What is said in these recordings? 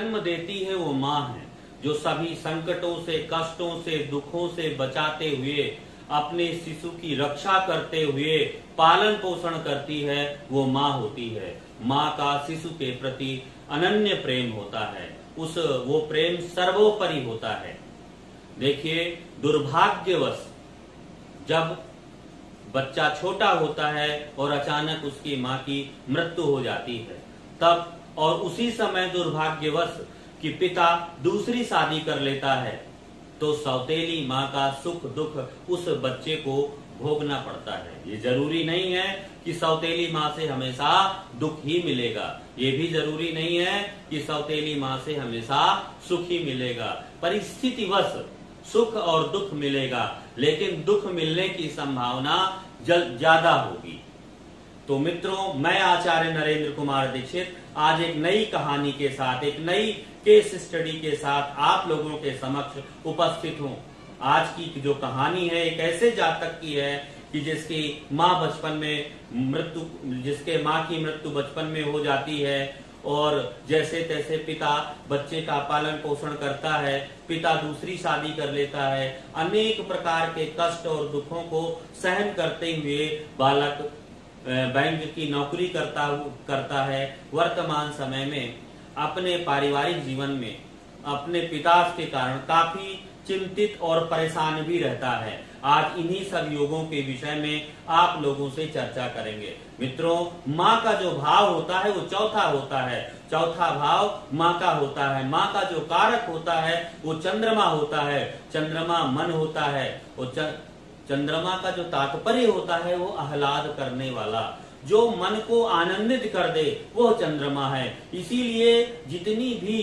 जन्म देती है वो माँ है, जो सभी संकटों से, कष्टों से, दुखों से बचाते हुए, अपने शिशु की रक्षा करते हुए पालन पोषण करती है, वो माँ होती है। माँ का शिशु के प्रति अनन्य प्रेम होता है, वो प्रेम सर्वोपरि होता है। देखिए, दुर्भाग्यवश जब बच्चा छोटा होता है और अचानक उसकी माँ की मृत्यु हो जाती है, तब और उसी समय दुर्भाग्यवश कि पिता दूसरी शादी कर लेता है, तो सौतेली माँ का सुख दुख उस बच्चे को भोगना पड़ता है। ये जरूरी नहीं है कि सौतेली माँ से हमेशा दुख ही मिलेगा, ये भी जरूरी नहीं है कि सौतेली माँ से हमेशा सुख ही मिलेगा। परिस्थितिवश सुख और दुख मिलेगा, लेकिन दुख मिलने की संभावना ज्यादा होगी। तो मित्रों, मैं आचार्य नरेंद्र कुमार दीक्षित आज एक नई कहानी के साथ, एक नई केस स्टडी के साथ आप लोगों के समक्ष उपस्थित हूँ। आज की जो कहानी है एक ऐसे जातक की है कि जिसकी माँ बचपन में जिसके माँ की मृत्यु बचपन में हो जाती है और जैसे तैसे पिता बच्चे का पालन पोषण करता है, पिता दूसरी शादी कर लेता है, अनेक प्रकार के कष्ट और दुखों को सहन करते हुए बालक बैंक की नौकरी करता है। वर्तमान समय में अपने पारिवारिक जीवन में अपने पिता के कारण काफी चिंतित और परेशान भी रहता है। आज इन्हीं सब योगों के विषय में आप लोगों से चर्चा करेंगे। मित्रों, माँ का जो भाव होता है वो चौथा होता है। चौथा भाव माँ का होता है। माँ का जो कारक होता है वो चंद्रमा होता है। चंद्रमा मन होता है और चंद्रमा का जो तात्पर्य होता है वो आह्लाद करने वाला, जो मन को आनंदित कर दे, वो चंद्रमा है। इसीलिए जितनी भी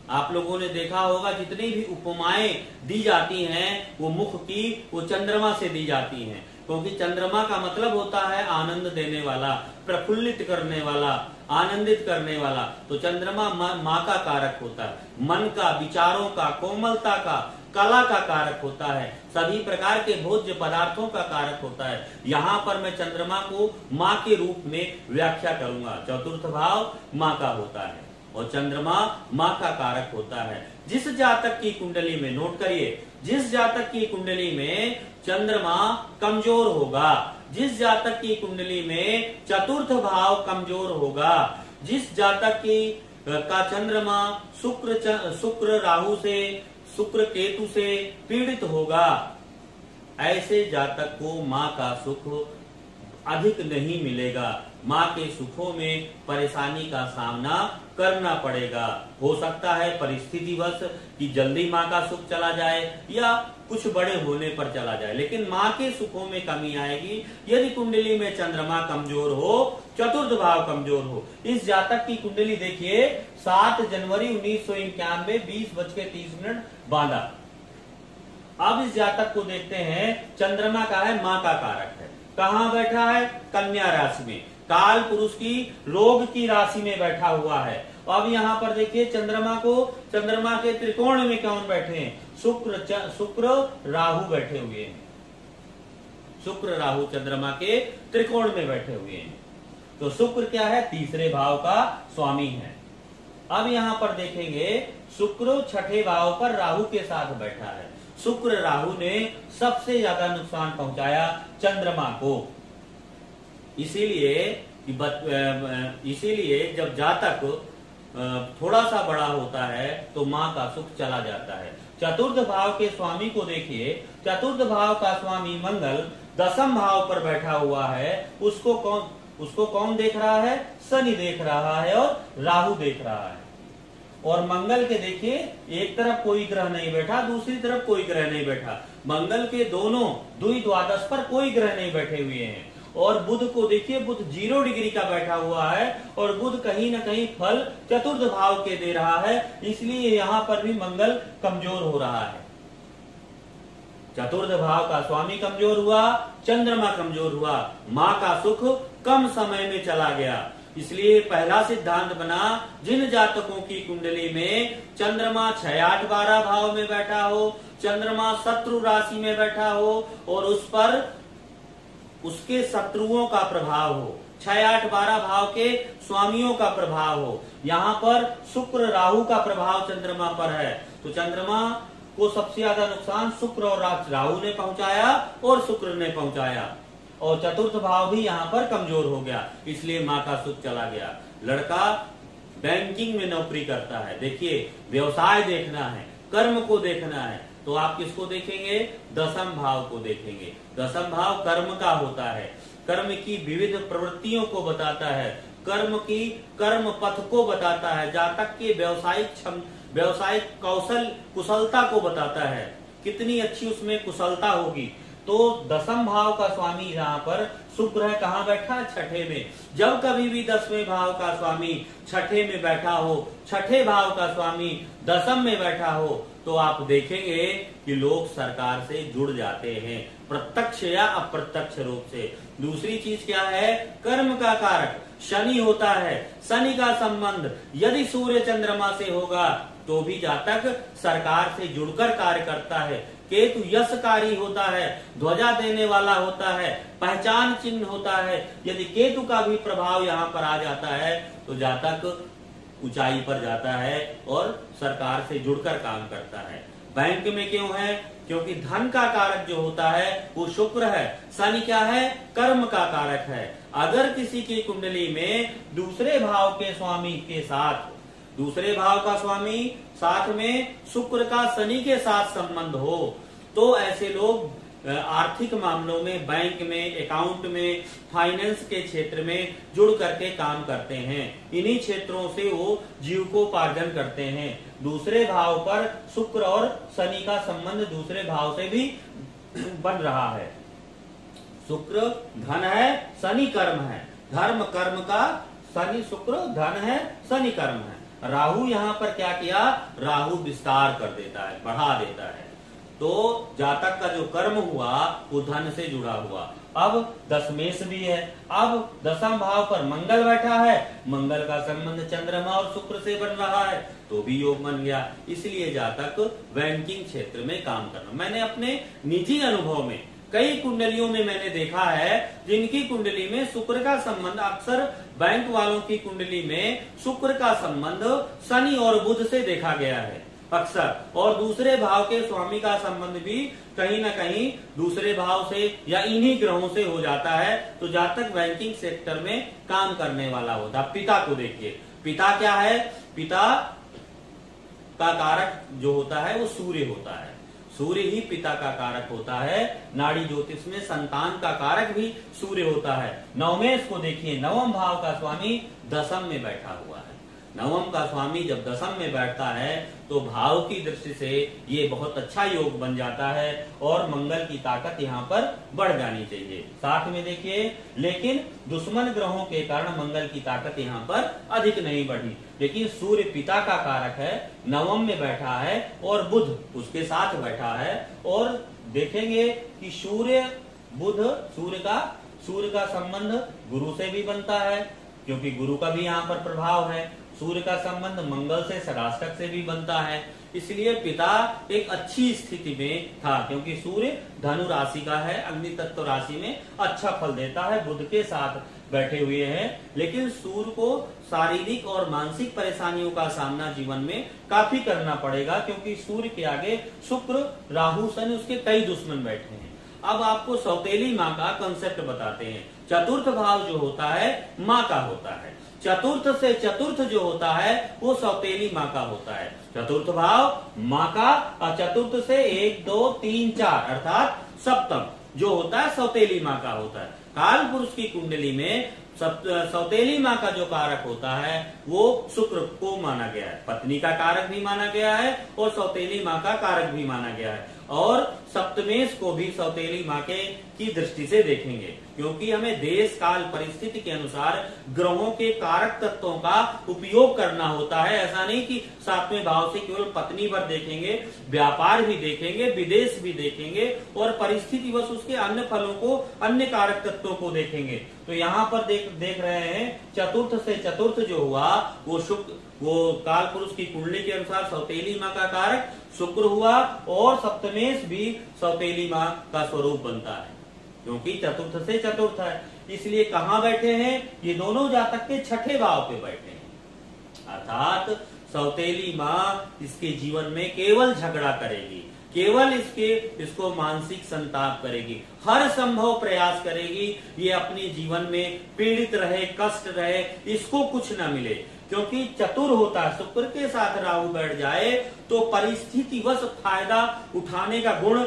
आप लोगों ने देखा होगा, जितनी भी उपमाएं दी जाती हैं वो मुख की वो चंद्रमा से दी जाती हैं, क्योंकि चंद्रमा का मतलब होता है आनंद देने वाला, प्रफुल्लित करने वाला, आनंदित करने वाला। तो चंद्रमा माँ का कारक होता है, मन का, विचारों का, कोमलता का, कला का कारक होता है, सभी प्रकार के भोज्य पदार्थों का कारक होता है। यहाँ पर मैं चंद्रमा को माँ के रूप में व्याख्या करूंगा। चतुर्थ भाव माँ का होता है और चंद्रमा माँ का कारक होता है। जिस जातक की कुंडली में, नोट करिए, जिस जातक की कुंडली में चंद्रमा कमजोर होगा, जिस जातक की कुंडली में चतुर्थ भाव कमजोर होगा, जिस जातक की का चंद्रमा शुक्र राहु से, शुक्र केतु से पीड़ित होगा, ऐसे जातक को माँ का सुख अधिक नहीं मिलेगा। माँ के सुखों में परेशानी का सामना करना पड़ेगा। हो सकता है परिस्थितिवश कि जल्दी माँ का सुख चला जाए या कुछ बड़े होने पर चला जाए, लेकिन माँ के सुखों में कमी आएगी यदि कुंडली में चंद्रमा कमजोर हो, चतुर्थ भाव कमजोर हो। इस जातक की कुंडली देखिए, 7 जनवरी 1991 20:30 बांदा। अब इस जातक को देखते हैं, चंद्रमा का है, माँ का कारक है, कहाँ बैठा है? कन्या राशि में, काल पुरुष की रोग की राशि में बैठा हुआ है। अब यहाँ पर देखिए चंद्रमा के त्रिकोण में कौन बैठे हैं? शुक्र राहु बैठे हुए हैं। शुक्र राहु चंद्रमा के त्रिकोण में बैठे हुए हैं। तो शुक्र क्या है? तीसरे भाव का स्वामी है। अब यहाँ पर देखेंगे, शुक्र छठे भाव पर राहु के साथ बैठा है। शुक्र राहु ने सबसे ज्यादा नुकसान पहुंचाया चंद्रमा को। इसीलिए जब जातक थोड़ा सा बड़ा होता है तो माँ का सुख चला जाता है। चतुर्थ भाव के स्वामी को देखिए, चतुर्थ भाव का स्वामी मंगल 10वें भाव पर बैठा हुआ है। उसको कौन देख रहा है? शनि देख रहा है और राहु देख रहा है। और मंगल के देखिए, एक तरफ कोई ग्रह नहीं बैठा, दूसरी तरफ कोई ग्रह नहीं बैठा। मंगल के दोनों द्वादश पर कोई ग्रह नहीं बैठे हुए हैं। और बुध को देखिए, बुध 0 डिग्री का बैठा हुआ है और बुध कहीं न कहीं फल चतुर्थ भाव के दे रहा है, इसलिए यहाँ पर भी मंगल कमजोर हो रहा है। चतुर्थ भाव का स्वामी कमजोर हुआ, चंद्रमा कमजोर हुआ, माँ का सुख कम समय में चला गया। इसलिए पहला सिद्धांत बना, जिन जातकों की कुंडली में चंद्रमा 6, 8, 12 भाव में बैठा हो, चंद्रमा शत्रु राशि में बैठा हो और उस पर उसके शत्रुओं का प्रभाव हो, 6, 8, 12 भाव के स्वामियों का प्रभाव हो। यहाँ पर शुक्र राहु का प्रभाव चंद्रमा पर है, तो चंद्रमा को सबसे ज्यादा नुकसान शुक्र और राहु ने पहुंचाया और शुक्र ने पहुंचाया, और चतुर्थ भाव भी यहाँ पर कमजोर हो गया, इसलिए माँ का सुख चला गया। लड़का बैंकिंग में नौकरी करता है, देखिए व्यवसाय देखना है, कर्म को देखना है, तो आप किसको देखेंगे? दसम भाव को देखेंगे। दसम भाव कर्म का होता है, कर्म की विविध प्रवृत्तियों को बताता है, कर्म पथ को बताता है, जातक के व्यवसायिक कुशलता को बताता है, कितनी अच्छी उसमें कुशलता होगी। तो दसम भाव का स्वामी यहाँ पर शुक्र है, कहाँ बैठा है? छठे में। जब कभी भी 10वें भाव का स्वामी छठे में बैठा हो, छठे भाव का स्वामी दसम में बैठा हो, तो आप देखेंगे कि लोग सरकार से जुड़ जाते हैं, प्रत्यक्ष या अप्रत्यक्ष रूप से। दूसरी चीज क्या है? कर्म का कारक शनि होता है, शनि का संबंध यदि सूर्य चंद्रमा से होगा तो भी जातक सरकार से जुड़कर कार्य करता है। केतु यशकारी होता है, ध्वजा देने वाला होता है, पहचान चिन्ह होता है। यदि केतु का भी प्रभाव यहाँ पर आ जाता है तो जातक ऊंचाई पर जाता है और सरकार से जुड़कर काम करता है। बैंक में क्यों है? क्योंकि धन का कारक जो होता है वो शुक्र है, शनि क्या है? कर्म का कारक है। अगर किसी की कुंडली में दूसरे भाव के स्वामी के साथ, दूसरे भाव का स्वामी साथ में शुक्र का शनि के साथ संबंध हो, तो ऐसे लोग आर्थिक मामलों में, बैंक में, अकाउंट में, फाइनेंस के क्षेत्र में जुड़ करके काम करते हैं। इन्हीं क्षेत्रों से वो जीविकोपार्जन करते हैं। दूसरे भाव पर शुक्र और शनि का संबंध दूसरे भाव से भी बन रहा है। शुक्र धन है, शनि कर्म है, धर्म कर्म का शनि शुक्र धन है, शनि कर्म है। राहु यहाँ पर क्या किया? राहु विस्तार कर देता है, बढ़ा देता है। तो जातक का जो कर्म हुआ वो धन से जुड़ा हुआ। अब दशमेश भी है, अब दसम भाव पर मंगल बैठा है, मंगल का संबंध चंद्रमा और शुक्र से बन रहा है, तो भी योग बन गया। इसलिए जातक बैंकिंग क्षेत्र में काम करना। मैंने अपने निजी अनुभव में कई कुंडलियों में मैंने देखा है जिनकी कुंडली में शुक्र का संबंध, अक्सर बैंक वालों की कुंडली में शुक्र का संबंध शनि और बुध से देखा गया है अक्सर, और दूसरे भाव के स्वामी का संबंध भी कहीं ना कहीं दूसरे भाव से या इन्हीं ग्रहों से हो जाता है। तो जातक बैंकिंग सेक्टर में काम करने वाला होता। पिता को देखिए, पिता क्या है? पिता का कारक जो होता है वो सूर्य होता है, सूर्य ही पिता का कारक होता है। नाड़ी ज्योतिष में संतान का कारक भी सूर्य होता है। नवमेश को देखिए, नवम भाव का स्वामी दसम में बैठा हुआ है। नवम का स्वामी जब दसम में बैठता है तो भाव की दृष्टि से ये बहुत अच्छा योग बन जाता है और मंगल की ताकत यहाँ पर बढ़ जानी चाहिए। साथ में देखिए, लेकिन दुश्मन ग्रहों के कारण मंगल की ताकत यहाँ पर अधिक नहीं बढ़ी। लेकिन सूर्य पिता का कारक है, नवम में बैठा है और बुध उसके साथ बैठा है। और देखेंगे कि सूर्य बुध, सूर्य का संबंध गुरु से भी बनता है, क्योंकि गुरु का भी यहाँ पर प्रभाव है। सूर्य का संबंध मंगल से, षडाष्टक से भी बनता है। इसलिए पिता एक अच्छी स्थिति में था, क्योंकि सूर्य धनु राशि का है, अग्नि तत्व राशि में अच्छा फल देता है, बुध के साथ बैठे हुए हैं। लेकिन सूर्य को शारीरिक और मानसिक परेशानियों का सामना जीवन में काफी करना पड़ेगा, क्योंकि सूर्य के आगे शुक्र, राहु, शनि, उसके कई दुश्मन बैठे हैं। अब आपको सौतेली माँ का कंसेप्ट बताते हैं। चतुर्थ भाव जो होता है माँ का होता है, चतुर्थ से चतुर्थ जो होता है वो सौतेली माँ का होता है। चतुर्थ भाव माँ का और चतुर्थ से 1, 2, 3, 4 अर्थात सप्तम जो होता है सौतेली माँ का होता है। काल पुरुष की कुंडली में सौतेली माँ का जो कारक होता है वो शुक्र को माना गया है, पत्नी का कारक भी माना गया है और सौतेली माँ का कारक भी माना गया है। और सप्तमेश को भी सौतेली माँ के की दृष्टि से देखेंगे, क्योंकि हमें देश काल परिस्थिति के अनुसार ग्रहों के कारक तत्वों का उपयोग करना होता है। ऐसा नहीं कि 7वें भाव से केवल पत्नी पर देखेंगे, व्यापार भी देखेंगे, विदेश भी देखेंगे और परिस्थिति बस उसके अन्य फलों को, अन्य कारक तत्वों को देखेंगे। तो यहाँ पर देख रहे हैं चतुर्थ से चतुर्थ जो हुआ वो काल पुरुष की कुंडली के अनुसार सौतेली माँ का कारक शुक्र हुआ और सप्तमेश भी सौतेली माँ का स्वरूप बनता है। क्योंकि चतुर्थ से चतुर्थ है, इसलिए कहां बैठे हैं? ये दोनों जातक के छठे भाव पे बैठे हैं। अर्थात सौतेली माँ इसके जीवन में केवल झगड़ा करेगी, केवल इसको मानसिक संताप करेगी, हर संभव प्रयास करेगी ये अपने जीवन में पीड़ित रहे, कष्ट रहे, इसको कुछ न मिले। क्योंकि चतुर होता है, शुक्र के साथ राहु बैठ जाए तो परिस्थितिवश फायदा उठाने का गुण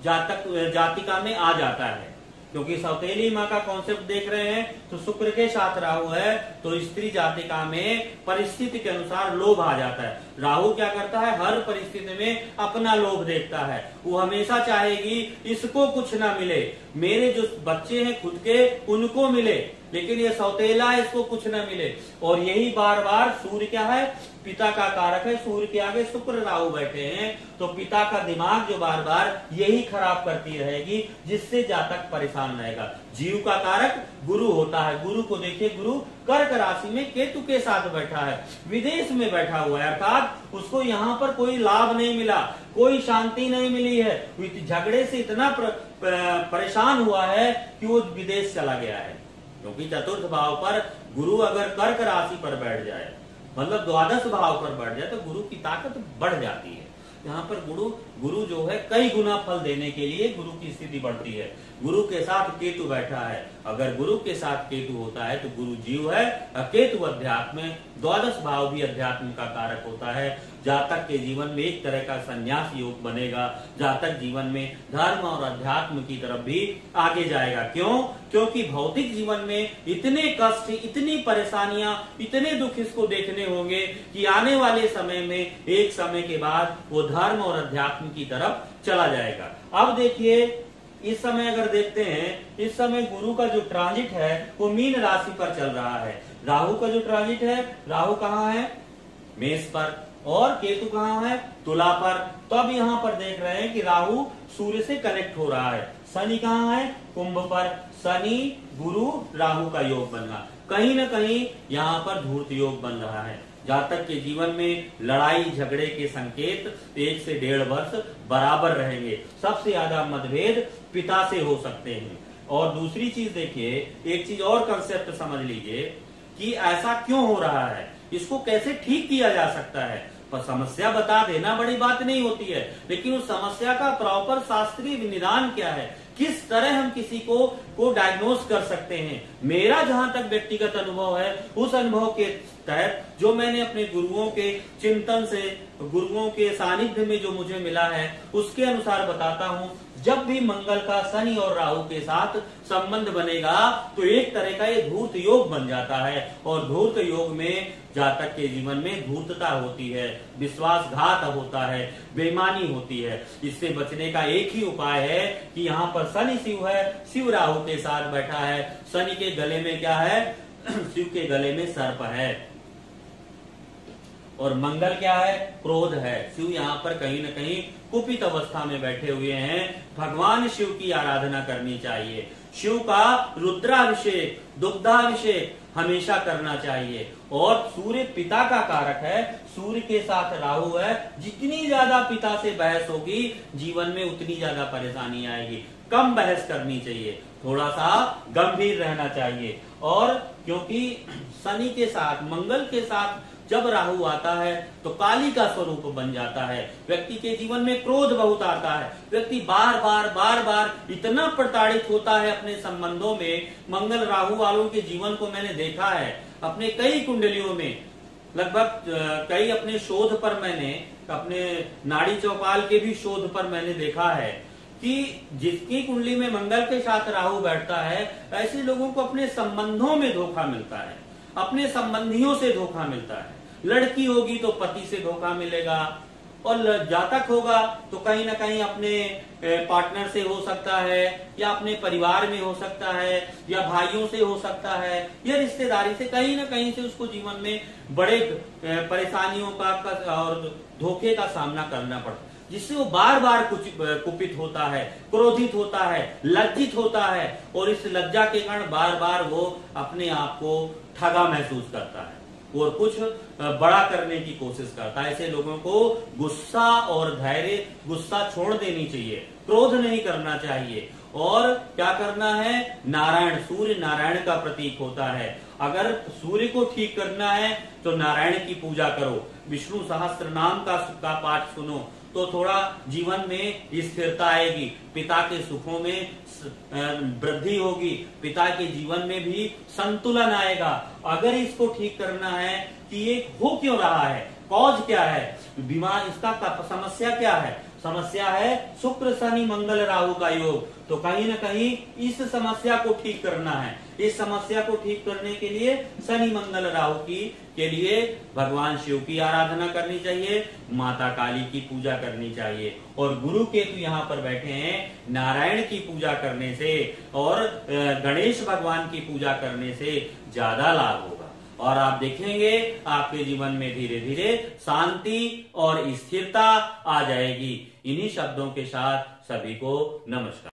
जातिका में आ जाता है। क्योंकि सौतेली माँ का कॉन्सेप्ट देख रहे हैं तो शुक्र के साथ राहु है तो स्त्री जातिका में परिस्थिति के अनुसार लोभ आ जाता है। राहु क्या करता है? हर परिस्थिति में अपना लोभ देखता है, वो हमेशा चाहेगी इसको कुछ ना मिले, मेरे जो बच्चे हैं खुद के उनको मिले, लेकिन ये सौतेला इसको कुछ न मिले। और यही बार बार सूर्य क्या है? पिता का कारक है, सूर्य के आगे शुक्र राहु बैठे हैं तो पिता का दिमाग जो बार बार यही खराब करती रहेगी, जिससे जातक परेशान रहेगा। जीव का कारक गुरु होता है, गुरु को देखिए, गुरु कर्क राशि में केतु के साथ बैठा है, विदेश में बैठा हुआ है, अर्थात उसको यहाँ पर कोई लाभ नहीं मिला, कोई शांति नहीं मिली है, झगड़े से इतना परेशान हुआ है कि वो विदेश चला गया है। क्योंकि चतुर्थ भाव पर गुरु अगर कर्क राशि पर बैठ जाए, मतलब द्वादश भाव पर बैठ जाए, तो गुरु की ताकत बढ़ जाती है। यहाँ पर गुरु जो है कई गुना फल देने के लिए गुरु की स्थिति बढ़ती है। गुरु के साथ केतु बैठा है, अगर गुरु के साथ केतु होता है तो गुरु जीव है, केतु अध्यात्म, द्वादश भाव भी अध्यात्म का कारक होता है। जातक के जीवन में एक तरह का संन्यास योग बनेगा, जातक जीवन में धर्म और अध्यात्म की तरफ भी आगे जाएगा। क्यों? क्योंकि भौतिक जीवन में इतने कष्ट, इतनी परेशानियां, इतने दुख इसको देखने होंगे कि आने वाले समय में एक समय के बाद वो धर्म और अध्यात्म की तरफ चला जाएगा। अब देखिए, इस समय अगर देखते हैं, इस समय गुरु का जो ट्रांजिट है वो मीन राशि पर चल रहा है। राहु का जो ट्रांजिट है, राहु कहाँ है? मेष पर, और केतु कहाँ है? तुला पर। तो अब यहाँ पर देख रहे हैं कि राहु सूर्य से कनेक्ट हो रहा है। शनि कहाँ है? कुंभ पर। शनि गुरु राहु का योग बन रहा, कहीं न कहीं यहाँ पर धूर्त योग बन रहा है। जातक के जीवन में लड़ाई झगड़े के संकेत 1 से 1.5 वर्ष बराबर रहेंगे। सबसे ज्यादा मतभेद पिता से हो सकते हैं। और दूसरी चीज देखिए, एक चीज और कंसेप्ट समझ लीजिए कि ऐसा क्यों हो रहा है, इसको कैसे ठीक किया जा सकता है। पर समस्या बता देना बड़ी बात नहीं होती है, लेकिन उस समस्या का प्रॉपर शास्त्रीय निदान क्या है, किस तरह हम किसी को डायग्नोस कर सकते हैं। मेरा जहां तक व्यक्तिगत अनुभव है, उस अनुभव के तहत जो मैंने अपने गुरुओं के चिंतन से, गुरुओं के सानिध्य में जो मुझे मिला है, उसके अनुसार बताता हूं। जब भी मंगल का शनि और राहु के साथ संबंध बनेगा तो एक तरह का ये धूर्त योग बन जाता है। और धूर्त योग में जातक के जीवन में धूर्तता होती है, विश्वासघात होता है, बेईमानी होती है। इससे बचने का एक ही उपाय है कि यहाँ पर शनि शिव है, शिव राहु के साथ बैठा है। शनि के गले में क्या है? शिव के गले में सर्प है। और मंगल क्या है? क्रोध है। शिव यहाँ पर कहीं न कहीं कुपित अवस्था में बैठे हुए हैं। भगवान शिव की आराधना करनी चाहिए। शिव का रुद्राभिषेक, दुग्धाभिषेक हमेशा करना चाहिए। और सूर्य पिता का कारक है, सूर्य के साथ राहु है। जितनी ज्यादा पिता से बहस होगी जीवन में उतनी ज्यादा परेशानी आएगी। कम बहस करनी चाहिए, थोड़ा सा गंभीर रहना चाहिए। और क्योंकि शनि के साथ, मंगल के साथ जब राहु आता है तो काली का स्वरूप बन जाता है। व्यक्ति के जीवन में क्रोध बहुत आता है। व्यक्ति बार बार इतना प्रताड़ित होता है अपने संबंधों में। मंगल राहु वालों के जीवन को मैंने देखा है अपने कई कुंडलियों में, लगभग कई अपने शोध पर, मैंने अपने नाड़ी चौपाल के भी शोध पर मैंने देखा है कि जिसकी कुंडली में मंगल के साथ राहु बैठता है, ऐसे लोगों को अपने संबंधों में धोखा मिलता है, अपने संबंधियों से धोखा मिलता है। लड़की होगी तो पति से धोखा मिलेगा, और जातक होगा तो कहीं ना कहीं अपने पार्टनर से हो सकता है, या अपने परिवार में हो सकता है, या भाइयों से हो सकता है, या रिश्तेदारी से, कहीं ना कहीं से उसको जीवन में बड़े परेशानियों का और धोखे का सामना करना पड़ता है, जिससे वो बार बार कुपित होता है, क्रोधित होता है, लज्जित होता है। और इस लज्जा के कारण बार बार वो अपने आप को ठगा महसूस करता है और कुछ बड़ा करने की कोशिश करता है। ऐसे लोगों को गुस्सा और धैर्य, गुस्सा छोड़ देनी चाहिए, क्रोध नहीं करना चाहिए। और क्या करना है, नारायण, सूर्य नारायण का प्रतीक होता है। अगर सूर्य को ठीक करना है तो नारायण की पूजा करो, विष्णु सहस्त्र नाम का पाठ सुनो, तो थोड़ा जीवन में स्थिरता आएगी, पिता के सुखों में वृद्धि होगी, पिता के जीवन में भी संतुलन आएगा। अगर इसको ठीक करना है कि ये हो क्यों रहा है, कॉज क्या है, बीमार, इसका समस्या क्या है, समस्या है शुक्र शनि मंगल राहु का योग, तो कहीं ना कहीं इस समस्या को ठीक करना है। इस समस्या को ठीक करने के लिए शनि मंगल राहु के लिए भगवान शिव की आराधना करनी चाहिए, माता काली की पूजा करनी चाहिए, और गुरु केतु यहाँ पर बैठे हैं, नारायण की पूजा करने से और गणेश भगवान की पूजा करने से ज्यादा लाभ होगा। और आप देखेंगे आपके जीवन में धीरे धीरे शांति और स्थिरता आ जाएगी। इन्हीं शब्दों के साथ सभी को नमस्कार।